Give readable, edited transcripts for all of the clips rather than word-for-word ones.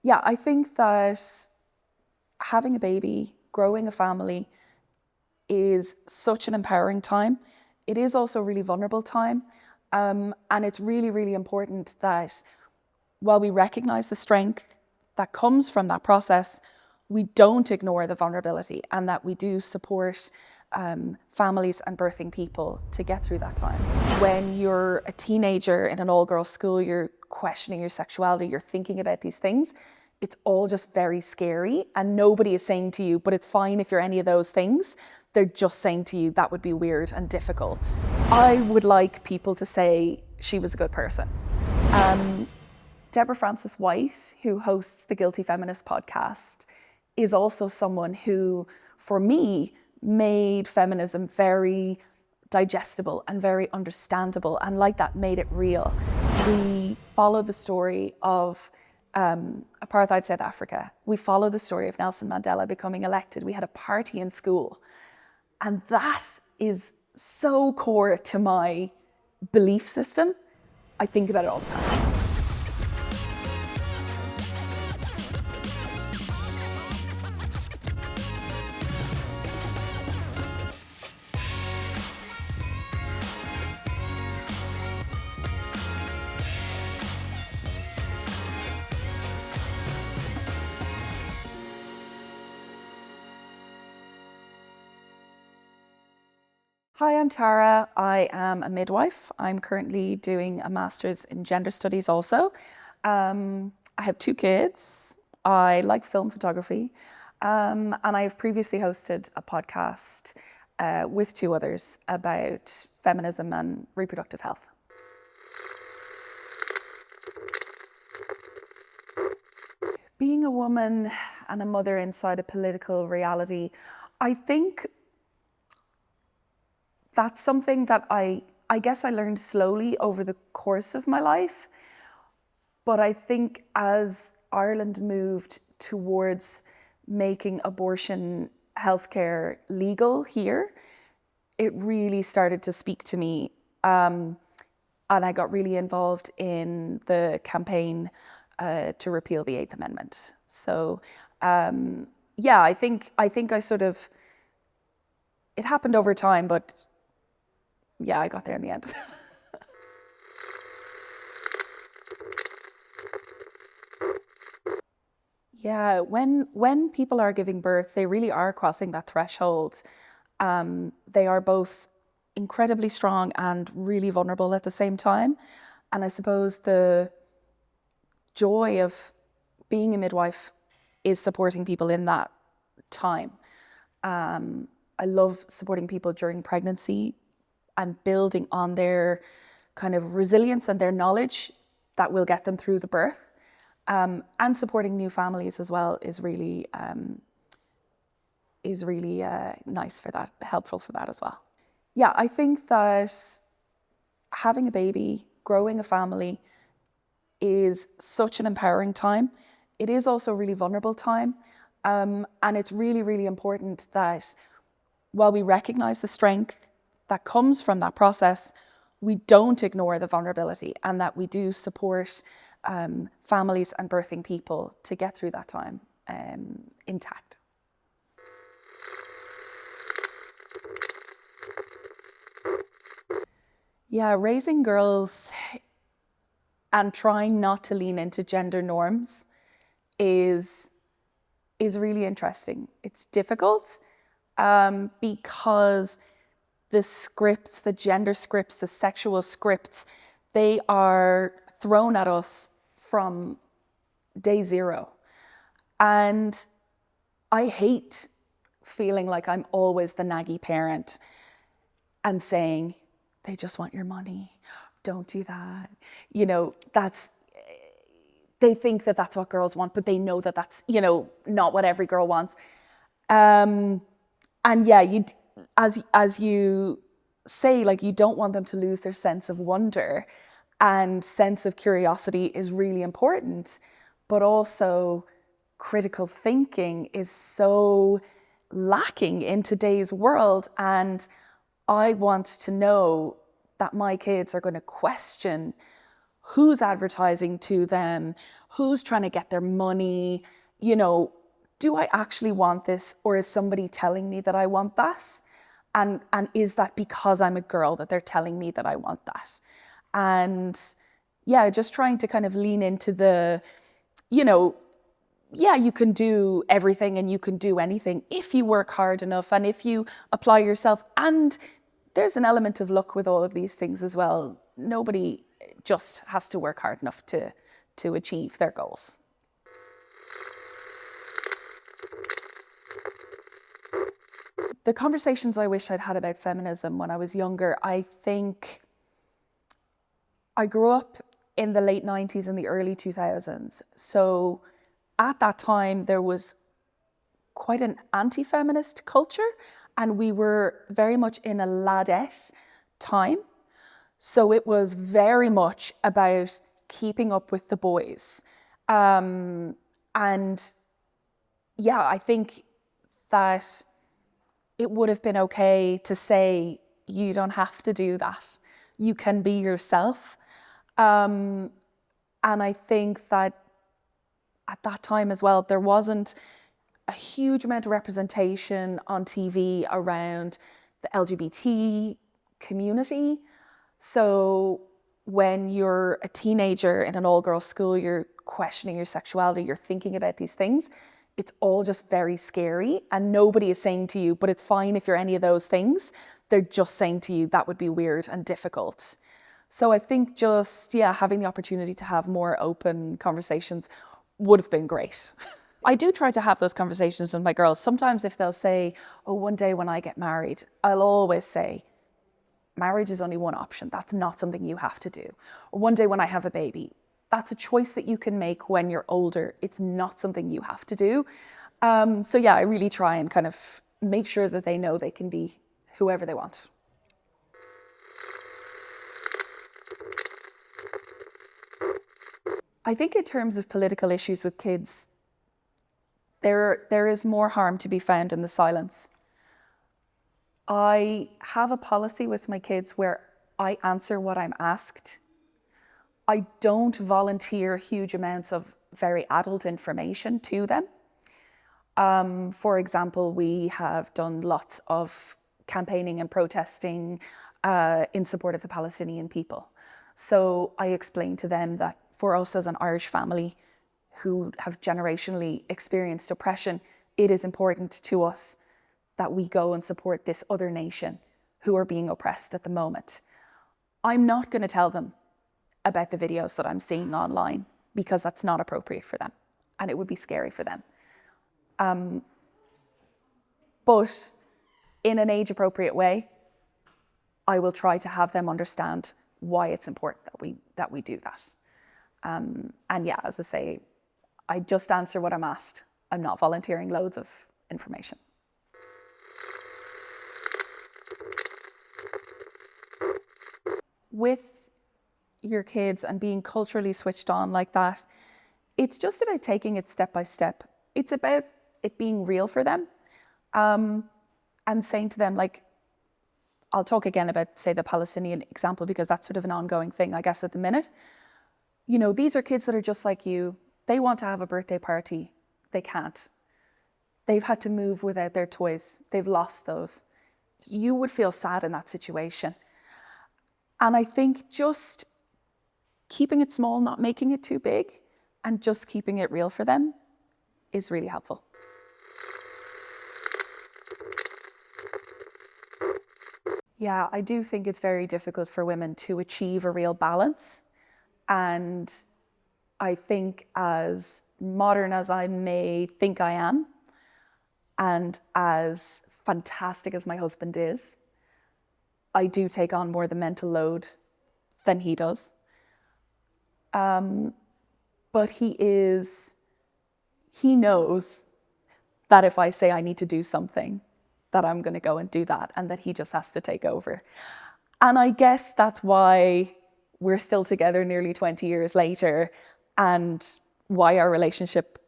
Yeah, I think that having a baby, growing a family is such an empowering time. It is also a really vulnerable time. And it's really, really important that while we recognize the strength that comes from that process, we don't ignore the vulnerability and that we do support families and birthing people to get through that time. When you're a teenager in an all-girls school, you're questioning your sexuality, you're thinking about these things, it's all just very scary and nobody is saying to you, but it's fine if you're any of those things. They're just saying to you that would be weird and difficult. I would like people to say she was a good person. Deborah Frances-White, who hosts the Guilty Feminist podcast, is also someone who, for me, made feminism very digestible and very understandable, and like that, made it real. We follow the story of apartheid South Africa. We follow the story of Nelson Mandela becoming elected. We had a party in school. And that is so core to my belief system. I think about it all the time. Hi, I'm Tara. I am a midwife. I'm currently doing a master's in gender studies also. I have 2 kids. I like film photography. And I have previously hosted a podcast with 2 others about feminism and reproductive health. Being a woman and a mother inside a political reality, I think that's something that I guess I learned slowly over the course of my life. But I think as Ireland moved towards making abortion healthcare legal here, it really started to speak to me. And I got really involved in the campaign to repeal the 8th Amendment. So yeah, I think I sort of, it happened over time, but yeah, I got there in the end. Yeah, when people are giving birth, they really are crossing that threshold. They are both incredibly strong and really vulnerable at the same time. And I suppose the joy of being a midwife is supporting people in that time. I love supporting people during pregnancy and building on their kind of resilience and their knowledge that will get them through the birth. And supporting new families as well is really nice for that, helpful for that as well. Yeah, I think that having a baby, growing a family is such an empowering time. It is also a really vulnerable time. And it's really, really important that while we recognize the strength that comes from that process, we don't ignore the vulnerability and that we do support families and birthing people to get through that time intact. Yeah, raising girls and trying not to lean into gender norms is really interesting. It's difficult because the scripts, the gender scripts, the sexual scripts, they are thrown at us from day 0. And I hate feeling like I'm always the naggy parent and saying, they just want your money, don't do that. You know, they think that that's what girls want, but they know that that's, not what every girl wants. And yeah, as you say, like, you don't want them to lose their sense of wonder, and sense of curiosity is really important, but also critical thinking is so lacking in today's world. And I want to know that my kids are going to question who's advertising to them, who's trying to get their money, you know, do I actually want this, or is somebody telling me that I want that? And is that because I'm a girl that they're telling me that I want that? And yeah, just trying to kind of lean into the, you know, yeah, you can do everything and you can do anything if you work hard enough and if you apply yourself. And there's an element of luck with all of these things as well. Nobody just has to work hard enough to achieve their goals. The conversations I wish I'd had about feminism when I was younger, I think I grew up in the late 90s and the early 2000s. So at that time, there was quite an anti-feminist culture, and we were very much in a ladette time. So it was very much about keeping up with the boys. And yeah, I think that it would have been okay to say, you don't have to do that. You can be yourself. And I think that at that time as well, there wasn't a huge amount of representation on TV around the LGBT community. So when you're a teenager in an all-girls school, you're questioning your sexuality, you're thinking about these things. It's all just very scary, and nobody is saying to you, but it's fine if you're any of those things. They're just saying to you, that would be weird and difficult. So I think just, yeah, having the opportunity to have more open conversations would have been great. I do try to have those conversations with my girls. Sometimes if they'll say, oh, one day when I get married, I'll always say, marriage is only one option. That's not something you have to do. Or one day when I have a baby, that's a choice that you can make when you're older. It's not something you have to do. So yeah, I really try and kind of make sure that they know they can be whoever they want. I think in terms of political issues with kids, there is more harm to be found in the silence. I have a policy with my kids where I answer what I'm asked. I don't volunteer huge amounts of very adult information to them. For example, we have done lots of campaigning and protesting in support of the Palestinian people. So I explained to them that for us as an Irish family who have generationally experienced oppression, it is important to us that we go and support this other nation who are being oppressed at the moment. I'm not going to tell them about the videos that I'm seeing online because that's not appropriate for them and it would be scary for them. But in an age-appropriate way, I will try to have them understand why it's important that we do that. And yeah, as I say, I just answer what I'm asked. I'm not volunteering loads of information. With your kids and being culturally switched on like that, it's just about taking it step by step. It's about it being real for them, and saying to them, like, I'll talk again about, say, the Palestinian example, because that's sort of an ongoing thing, I guess, at the minute. You know, these are kids that are just like you. They want to have a birthday party. They can't. They've had to move without their toys. They've lost those. You would feel sad in that situation. And I think just keeping it small, not making it too big, and just keeping it real for them is really helpful. Yeah, I do think it's very difficult for women to achieve a real balance. And I think as modern as I may think I am, and as fantastic as my husband is, I do take on more the mental load than he does. But he knows that if I say I need to do something, that I'm going to go and do that, and that he just has to take over. And I guess that's why we're still together nearly 20 years later, and why our relationship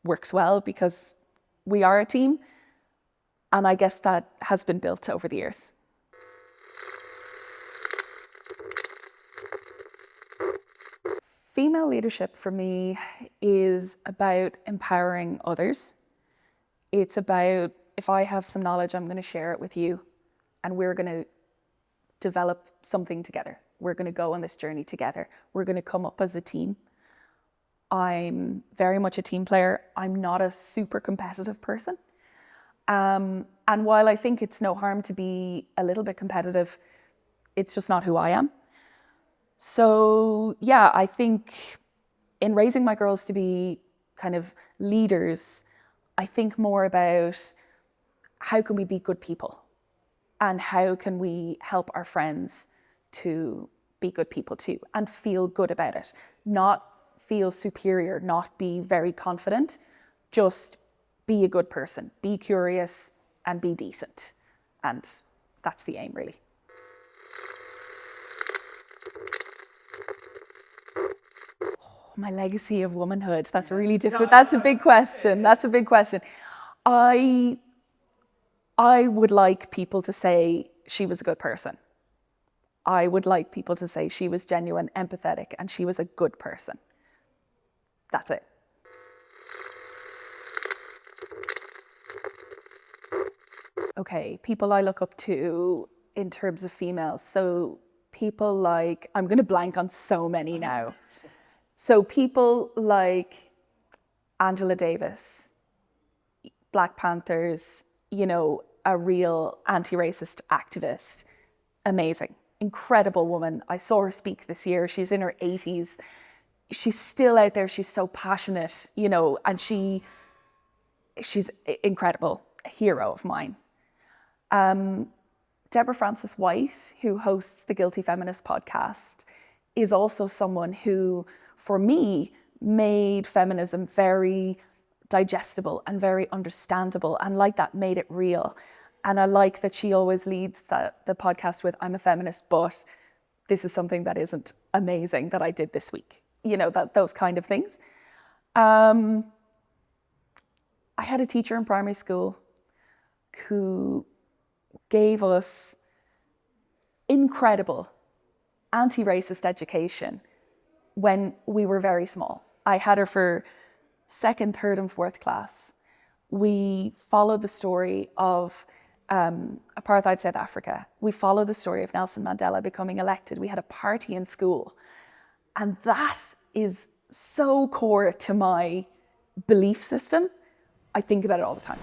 works well, because we are a team. And I guess that has been built over the years. Female leadership for me is about empowering others. It's about, if I have some knowledge, I'm going to share it with you, and we're going to develop something together. We're going to go on this journey together. We're going to come up as a team. I'm very much a team player. I'm not a super competitive person. And while I think it's no harm to be a little bit competitive, it's just not who I am. So yeah, I think in raising my girls to be kind of leaders, I think more about how can we be good people and how can we help our friends to be good people too and feel good about it. Not feel superior, not be very confident, just be a good person, be curious and be decent. And that's the aim, really. My legacy of womanhood, that's really difficult. That's a big question. That's a big question. I would like people to say she was a good person. I would like people to say she was genuine, empathetic, and she was a good person. That's it. Okay, people I look up to in terms of females. So people like, I'm going to blank on so many now. So people like Angela Davis, Black Panthers, a real anti-racist activist. Amazing, incredible woman. I saw her speak this year. She's in her 80s. She's still out there. She's so passionate, and she's incredible, a hero of mine. Deborah Francis White, who hosts the Guilty Feminist podcast, is also someone who, for me, made feminism very digestible and very understandable, and like that made it real. And I like that she always leads the podcast with, I'm a feminist, but this is something that isn't amazing that I did this week. Those kind of things. I had a teacher in primary school who gave us incredible anti-racist education when we were very small. I had her for second, third, and fourth class. We followed the story of apartheid South Africa. We followed the story of Nelson Mandela becoming elected. We had a party in school. And that is so core to my belief system. I think about it all the time.